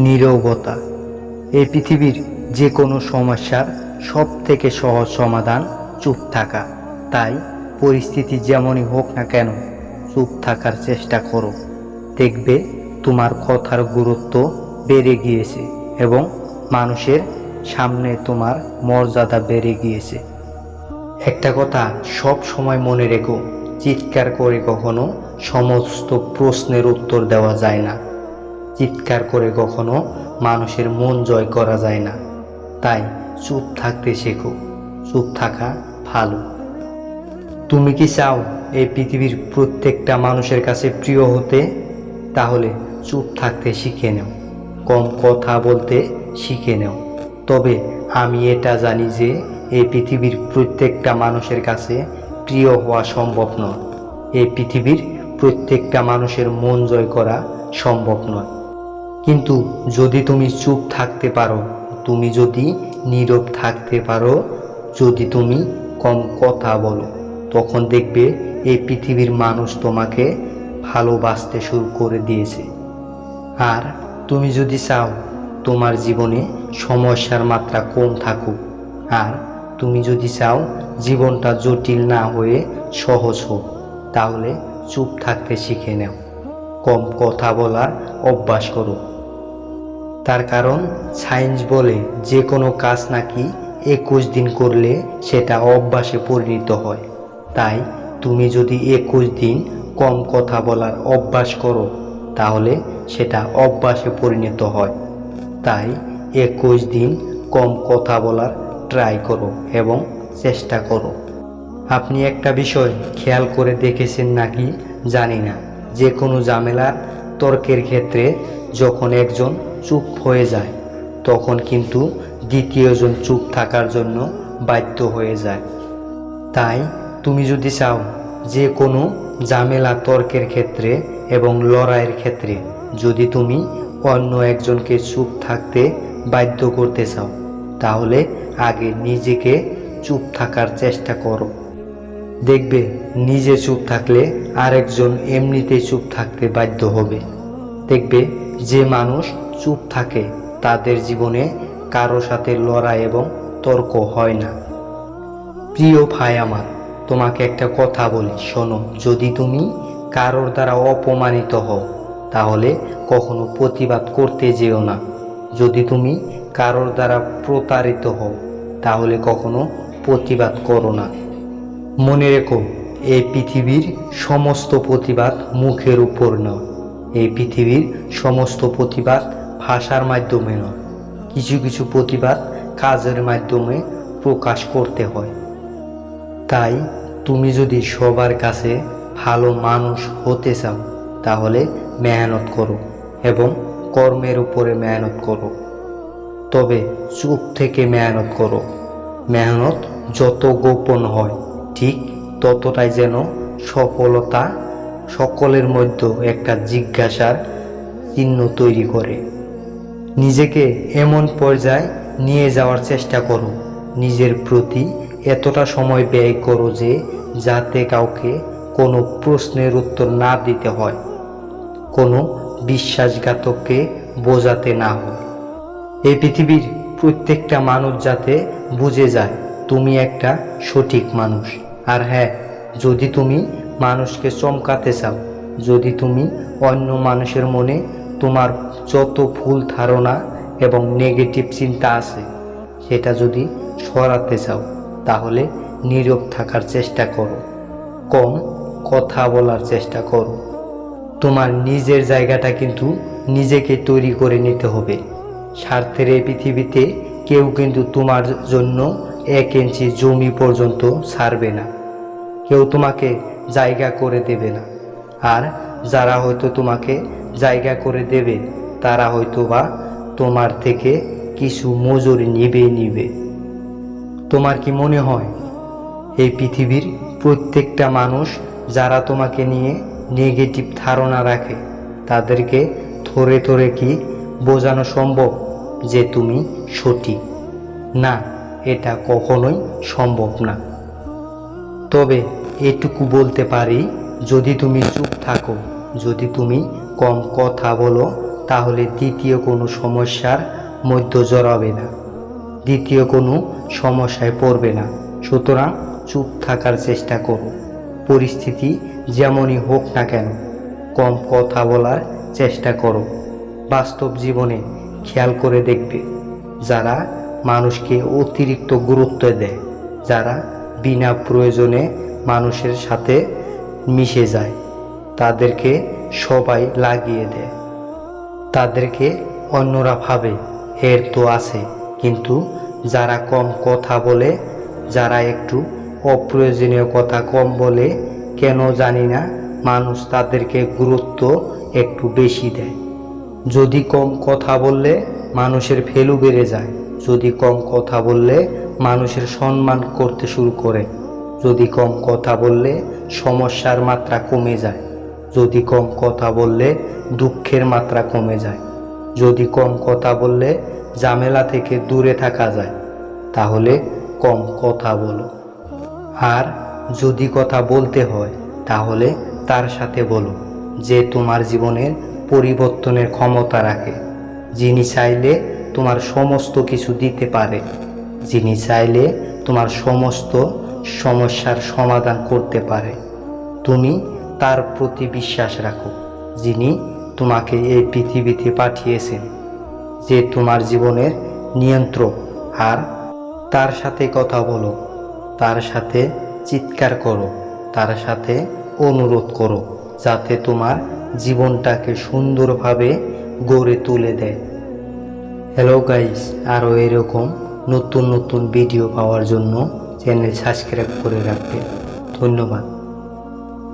নীরবতা। এই পৃথিবীর যে কোনো সমস্যার সব থেকে সহজ সমাধান চুপ থাকা। তাই পরিস্থিতি যেমনই হোক না কেন, চুপ থাকার চেষ্টা করো। দেখবে তোমার কথার গুরুত্ব বেড়ে গিয়েছে এবং মানুষের সামনে তোমার মর্যাদা বেড়ে গিয়েছে। একটা কথা সব সময় মনে রেখো, চিৎকার করে কখনো সমস্ত প্রশ্নের উত্তর দেওয়া যায় না। চিৎকার করে কখনো মানুষের মন জয় করা যায় না। তাই চুপ থাকতে শেখো। চুপ থাকা ভালো। তুমি কি চাও এই পৃথিবীর প্রত্যেকটা মানুষের কাছে প্রিয় হতে? তাহলে চুপ থাকতে শিখে নাও, কম কথা বলতে শিখে নাও। তবে আমি এটা জানি যে এই পৃথিবীর প্রত্যেকটা মানুষের কাছে প্রিয় হওয়া সম্ভব নয়। এই পৃথিবীর প্রত্যেকটা মানুষের মন জয় করা সম্ভব নয়। কিন্তু যদি তুমি চুপ থাকতে পারো, তুমি যদি নীরব থাকতে পারো, যদি তুমি কম কথা বলো, তখন দেখবে এই পৃথিবীর মানুষ তোমাকে ভালোবাসতে শুরু করে দিয়েছে। আর তুমি যদি চাও তোমার জীবনে সমস্যার মাত্রা কম থাকুক, আর তুমি যদি চাও জীবনটা জটিল না হয়ে সহজ হোক, তাহলে চুপ থাকতে শিখে নাও। কম কথা বলার অভ্যাস করো। তার কারণ সায়েন্স বলে যে কোনো কাজ নাকি 21 দিন করলে সেটা অভ্যাসে পরিণত হয়। তাই তুমি যদি 21 দিন কম কথা বলার অভ্যাস করো, তাহলে সেটা অভ্যাসে পরিণত হয়। তাই 21 দিন কম কথা বলার ট্রাই করো এবং চেষ্টা করো। আপনি একটা বিষয় খেয়াল করে দেখেছেন নাকি জানি না, যে কোনো ঝামেলার তর্কের ক্ষেত্রে যখন একজন চুপ হয়ে যায়, তখন কিন্তু দ্বিতীয়জন চুপ থাকার জন্য বাধ্য হয়ে যায়। তাই তুমি যদি চাও যে কোনো ঝামেলা তর্কের ক্ষেত্রে এবং লড়াইয়ের ক্ষেত্রে যদি তুমি অন্য একজনকে চুপ থাকতে বাধ্য করতে চাও, তাহলে আগে নিজেকে চুপ থাকার চেষ্টা করো। দেখবে নিজে চুপ থাকলে আরেকজন এমনিতেই চুপ থাকতে বাধ্য হবে। দেখবে যে মানুষ চুপ থাকে তাদের জীবনে কারো সাথে লড়াই এবং তর্ক হয় না। প্রিয় ভাই আমার, তোমাকে একটা কথা বলি, শোনো। যদি তুমি কারোর দ্বারা অপমানিত হও, তাহলে কখনো প্রতিবাদ করতে যেও না। যদি তুমি কারোর দ্বারা প্রতারিত হও, তাহলে কখনো প্রতিবাদ করো না। মনে রেখো, এই পৃথিবীর সমস্ত প্রতিবাদ মুখের উপর নয়। এই পৃথিবীর সমস্ত প্রতিবাদ ভাষার মাধ্যমে নয়। কিছু কিছু প্রতিবাদ কাজের মাধ্যমে প্রকাশ করতে হয়। তাই তুমি যদি সবার কাছে ভালো মানুষ হতে চাও, তাহলে মেহনত করো এবং কর্মের উপরে মেহনত করো। তবে চুপ থেকে মেহনত করো। মেহনত যত গোপন হয়, ঠিক ততটাই যেন সফলতা সকলের মধ্যে একটা জিজ্ঞাসার চিহ্ন তৈরি করে। নিজেকে এমন পর্যায়ে নিয়ে যাওয়ার চেষ্টা করো, নিজের প্রতি এতটা সময় ব্যয় করো যে যাতে কাউকে কোনো প্রশ্নের উত্তর না দিতে হয়, কোনো বিশ্বাসঘাতককে বোঝাতে না হয়। এই পৃথিবীর প্রত্যেকটা মানুষ যাতে বুঝে যায় তুমি একটা সঠিক মানুষ। আর হ্যাঁ, যদি তুমি মানুষকে চমকাতে চাও, যদি তুমি অন্য মানুষের মনে তোমার যত ভুল ধারণা এবং নেগেটিভ চিন্তা আছে সেটা যদি সরাতে চাও, তাহলে নীরব থাকার চেষ্টা করো, কম কথা বলার চেষ্টা করো। তোমার নিজের জায়গাটা কিন্তু নিজেকে তৈরি করে নিতে হবে। স্বার্থের এই পৃথিবীতে কেউ কিন্তু তোমার জন্য 1 ইঞ্চি জমি পর্যন্ত ছাড়বে না। কেউ তোমাকে জায়গা করে দেবে না। আর যারা হয়তো তোমাকে জায়গা করে দেবে, তারা হয়তো বা তোমার থেকে কিছু মজুরি নিবে। তোমার কি মনে হয় এই পৃথিবীর প্রত্যেকটা মানুষ যারা তোমাকে নিয়ে নেগেটিভ ধারণা রাখে, তাদেরকে ধরে ধরে কি বোঝানো সম্ভব যে তুমি সঠিক? না, এটা কখনোই সম্ভব না। তবে এটুকু বলতে পারি, যদি তুমি চুপ থাকো, যদি তুমি কম কথা বলো, তাহলে দ্বিতীয় কোনো সমস্যার মধ্যে জড়াবে না, দ্বিতীয় কোনো সমস্যায় পড়বে না। সুতরাং চুপ থাকার চেষ্টা করো। পরিস্থিতি যেমনই হোক না কেন কম কথা বলার চেষ্টা করো। বাস্তব জীবনে খেয়াল করে দেখবে, যারা মানুষকে অতিরিক্ত গুরুত্ব দেয়, যারা বিনা প্রয়োজনে মানুষের সাথে মিশে যায়, তাদেরকে সবাই লাগিয়ে দেয়। তাদেরকে অন্যরা ভাবে এর তো আছে। কিন্তু যারা কম কথা বলে, যারা একটু অপ্রয়োজনীয় কথা কম বলে, কেন জানি না মানুষ তাদেরকে গুরুত্ব একটু বেশি দেয়। যদি কম কথা বললে মানুষের ভ্যালু বেড়ে যায়, যদি কম কথা বললে মানুষের সম্মান করতে শুরু করে, যদি কম কথা বললে সমস্যার মাত্রা কমে যায়, যদি কম কথা বললে দুঃখের মাত্রা কমে যায়, যদি কম কথা বললে ঝামেলা থেকে দূরে থাকা যায়, তাহলে কম কথা বলো। আর যদি কথা বলতে হয় তাহলে তার সাথে বলো যে তোমার জীবনের পরিবর্তনের ক্ষমতা রাখে, যিনি চাইলে তোমার সমস্ত কিছু দিতে পারে, যিনি চাইলে তোমার সমস্ত সমস্যার সমাধান করতে পারে। তুমি তার প্রতি বিশ্বাস রাখো, যিনি তোমাকে এই পৃথিবীতে পাঠিয়েছেন, যে তোমার জীবনের নিয়ন্ত্রক। আর তার সাথে কথা বলো, তার সাথে চিৎকার করো, তার সাথে অনুরোধ করো, যাতে তোমার জীবনটাকে সুন্দরভাবে গড়ে তুলে দেয়। হ্যালো গাইস, আরও এরকম নতুন নতুন ভিডিও পাওয়ার জন্য চ্যানেল সাবস্ক্রাইব করে রাখবেন। ধন্যবাদ।